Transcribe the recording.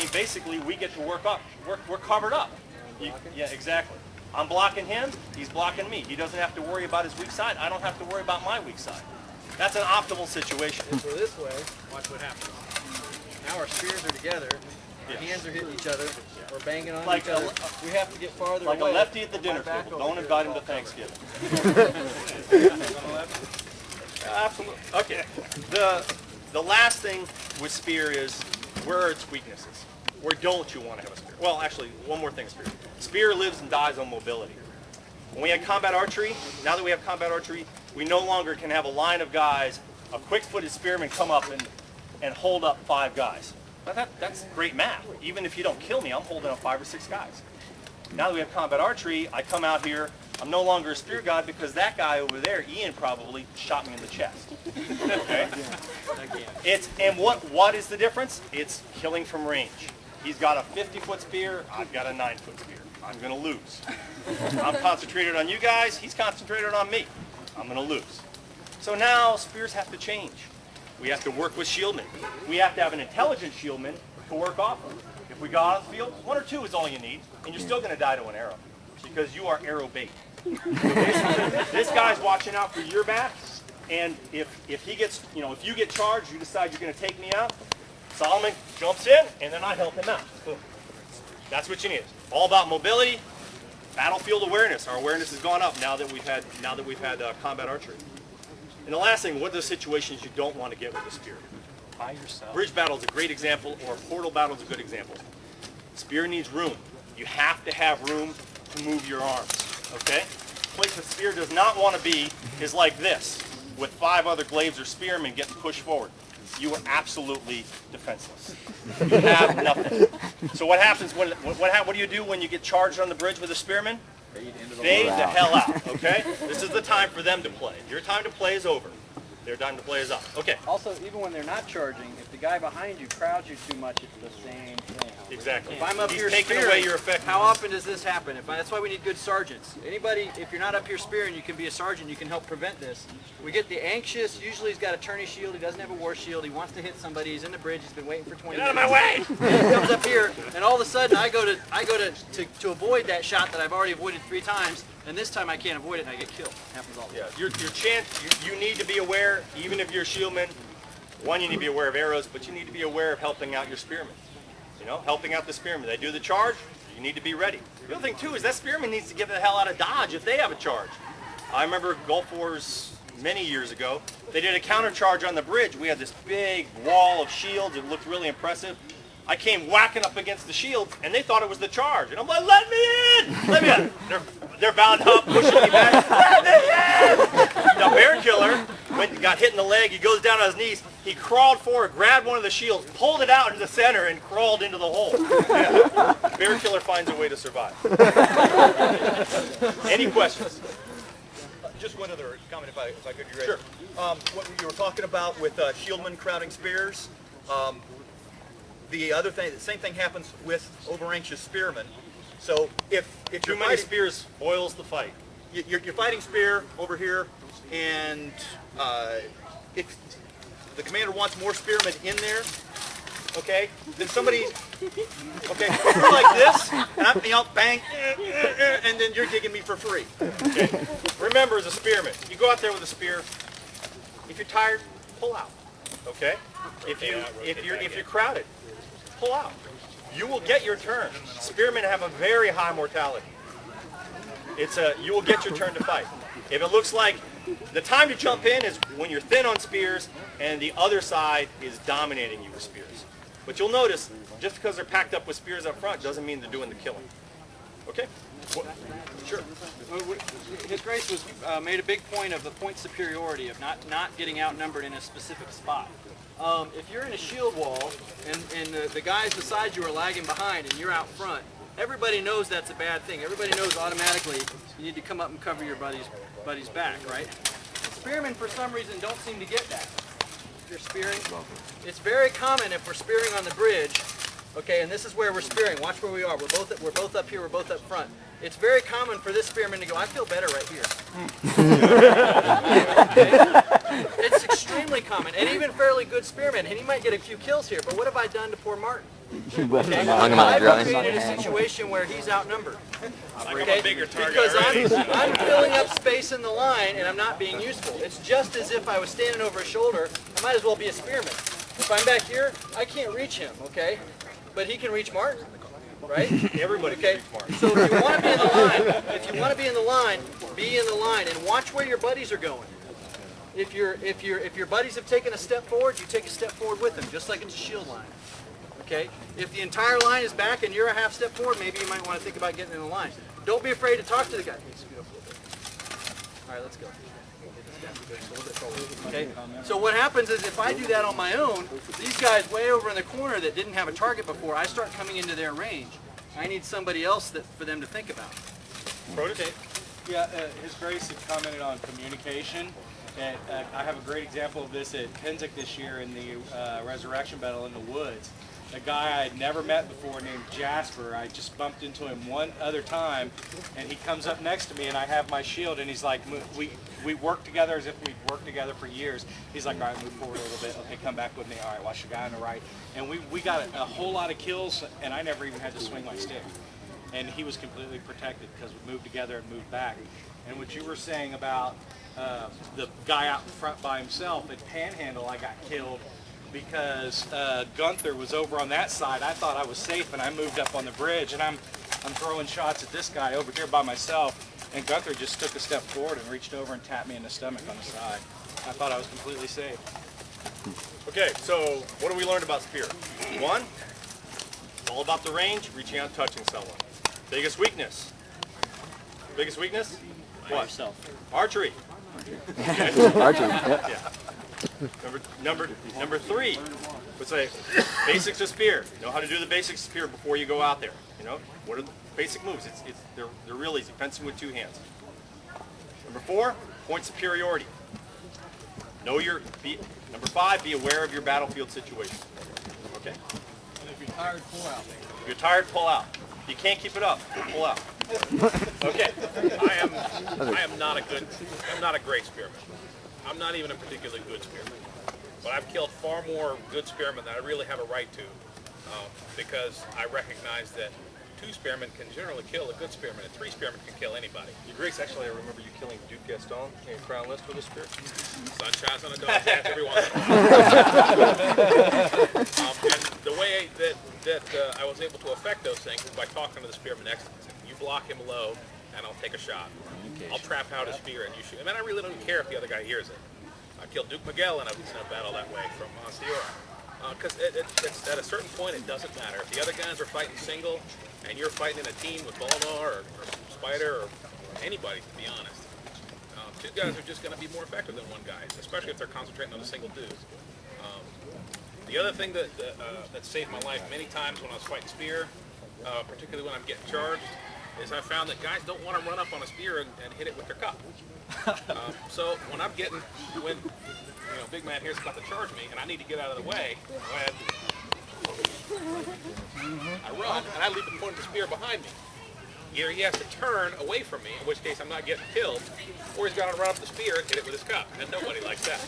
mean, basically, we get to work up. We're covered up. Yeah, exactly. I'm blocking him. He's blocking me. He doesn't have to worry about his weak side. I don't have to worry about my weak side. That's an optimal situation. If we're this way, watch what happens. Now our spears are together. Our hands are hitting each other. We're banging on each other. We have to get farther away. Like a lefty at the dinner table. Don't invite him to Thanksgiving. Absolutely. Okay. The last thing with spear is, where are its weaknesses? Where don't you want to have a spear? Well, actually, one more thing, spear. Spear lives and dies on mobility. When we had combat archery, now that we have combat archery, we no longer can have a line of guys, a quick-footed spearman come up and hold up 5 guys. Now that's great math. Even if you don't kill me, I'm holding up 5 or 6 guys. Now that we have combat archery, I come out here, I'm no longer a spear guy because that guy over there, Ian, probably shot me in the chest. Okay? And what is the difference? It's killing from range. He's got a 50-foot spear, I've got a 9-foot spear. I'm going to lose. I'm concentrated on you guys, he's concentrated on me. I'm going to lose. So now spears have to change. We have to work with shieldmen. We have to have an intelligent shieldman to work off of. If we go out on the field, 1 or 2 is all you need, and you're still going to die to an arrow because you are arrow bait. This guy's watching out for your back, and if he gets, if you get charged, you decide you're going to take me out, Solomon jumps in, and then I help him out. Boom. That's what you need. All about mobility, battlefield awareness. Our awareness has gone up now that we've had combat archery. And the last thing, what are the situations you don't want to get with a spear? By yourself. Bridge battle is a great example, or portal battle is a good example. Spear needs room. You have to have room to move your arms. Okay? The place a spear does not want to be is like this, with 5 other glaives or spearmen getting pushed forward. You are absolutely defenseless. You have nothing. So what happens what do you do when you get charged on the bridge with a spearman? Fade the hell out, okay? This is the time for them to play. Your time to play is over. Their time to play is up. Okay. Also, even when they're not charging, if the guy behind you crowds you too much, it's the same thing. Exactly. If I'm up here taking spearing, away your effect. how often does this happen? That's why we need good sergeants. Anybody, if you're not up here spearing, you can be a sergeant. You can help prevent this. We get the anxious. Usually he's got a tourney shield. He doesn't have a war shield. He wants to hit somebody. He's in the bridge. He's been waiting for 20 minutes. Get out of my way! He comes up here, and all of a sudden I go to avoid that shot that I've already avoided 3 times. And this time I can't avoid it and I get killed. It happens all the time. Yeah, you need to be aware, even if you're a shieldman, one, you need to be aware of arrows, but you need to be aware of helping out your spearmen. Helping out the spearmen. They do the charge, you need to be ready. The other thing too is that spearman needs to get the hell out of dodge if they have a charge. I remember Gulf Wars many years ago, they did a counter charge on the bridge. We had this big wall of shields, it looked really impressive. I came whacking up against the shield, and they thought it was the charge. And I'm like, let me in! Let me in! They're bound up, pushing me back. Let me in! The bear killer, when he got hit in the leg, he goes down on his knees. He crawled forward, grabbed one of the shields, pulled it out into the center, and crawled into the hole. Yeah. Bear killer finds a way to survive. Any questions? Just one other comment, if I could be ready. Sure. What you were talking about with shieldmen crowding spears. The other thing, the same thing happens with over-anxious spearmen. So if Too many spears spoils the fight. you're fighting spear over here, and if the commander wants more spearmen in there, okay, then somebody, okay, you're like this, and I'm, bang, and then you're digging me for free. Okay. Remember, as a spearman, you go out there with a spear. If you're tired, pull out. Okay. If you're crowded, pull out. You will get your turn. Spearmen have a very high mortality. You will get your turn to fight. If it looks like the time to jump in is when you're thin on spears and the other side is dominating you with spears. But you'll notice, just because they're packed up with spears up front doesn't mean they're doing the killing. Okay? Sure. His Grace was made a big point of the point superiority of not getting outnumbered in a specific spot. If you're in a shield wall and the guys beside you are lagging behind and you're out front, everybody knows that's a bad thing. Everybody knows automatically you need to come up and cover your buddy's back, right? Spearmen, for some reason, don't seem to get that. If you're spearing, it's very common if we're spearing on the bridge, okay, and this is where we're spearing. Watch where we are. We're both up here. We're both up front. It's very common for this spearman to go, I feel better right here. Okay? It's extremely common, and even fairly good spearmen, and he might get a few kills here, but what have I done to poor Martin? Okay? Hung him out to I've dry. created a situation where he's outnumbered. I'm Okay? a bigger target Because already. I'm filling up space in the line and I'm not being useful. It's just as if I was standing over his shoulder. I might as well be a spearman. If I'm back here, I can't reach him, okay? But he can reach Martin, right? Everybody Okay. can reach Martin. So if you want to be in the line, be in the line and watch where your buddies are going. If your buddies have taken a step forward, you take a step forward with them, just like it's a shield line. Okay? If the entire line is back and you're a half step forward, maybe you might want to think about getting in the line. Don't be afraid to talk to the guy. Hey, scoot up a little bit. All right, let's go. Okay. So what happens is if I do that on my own, these guys way over in the corner that didn't have a target before, I start coming into their range. I need somebody else for them to think about. Prototype. Yeah, His Grace had commented on communication. And, I have a great example of this at Penzic this year in the Resurrection Battle in the woods. A guy I had never met before named Jasper. I just bumped into him one other time, and he comes up next to me, and I have my shield, and he's like, we work together as if we'd worked together for years. He's like, all right, move forward a little bit. Okay, come back with me. All right, watch the guy on the right. And we got a whole lot of kills, and I never even had to swing my stick. And he was completely protected because we moved together and moved back. And what you were saying about the guy out in front by himself at Panhandle, I got killed because Gunther was over on that side. I thought I was safe, and I moved up on the bridge, and I'm throwing shots at this guy over here by myself, and Gunther just took a step forward and reached over and tapped me in the stomach on the side. I thought I was completely safe. Okay, so what have we learned about spear? One, it's all about the range, reaching out and touching someone. Biggest weakness? Biggest weakness? What? Archery. Archer. Yep. Yeah. Number three, let's say basics of spear. Know how to do the basics of spear before you go out there. You know, what are the basic moves? They're real easy. Fencing with 2 hands. Number 4, point superiority. Number 5, be aware of your battlefield situation. Okay. And if you're tired, pull out. If you're tired, pull out. If you can't keep it up, pull out. Okay. I am not a great spearman. I'm not even a particularly good spearman. But I've killed far more good spearmen than I really have a right to, because I recognize that 2 spearmen can generally kill a good spearman, and 3 spearmen can kill anybody. Your Grace, actually, I remember you killing Duke Gaston in Crown List with a spear. Sun shines on a dog's ass every once in a while. And the way that I was able to affect those things is by talking to the spearman next to me. You block him low, and I'll take a shot. I'll trap out his spear, and you shoot. I mean, I really don't care if the other guy hears it. I killed Duke Miguel in a battle that way from Monsignor. Because at a certain point, it doesn't matter. If the other guys are fighting single, and you're fighting in a team with Baldar or Spider or anybody, to be honest, 2 guys are just going to be more effective than 1 guy, especially if they're concentrating on a single dude. The other thing that saved my life many times when I was fighting spear, particularly when I'm getting charged, is I found that guys don't want to run up on a spear and hit it with their cup. So when big man here's about to charge me and I need to get out of the way, I run and I leave the point of the spear behind me. Either he has to turn away from me, in which case I'm not getting killed, or he's got to run up the spear and hit it with his cup, and nobody likes that.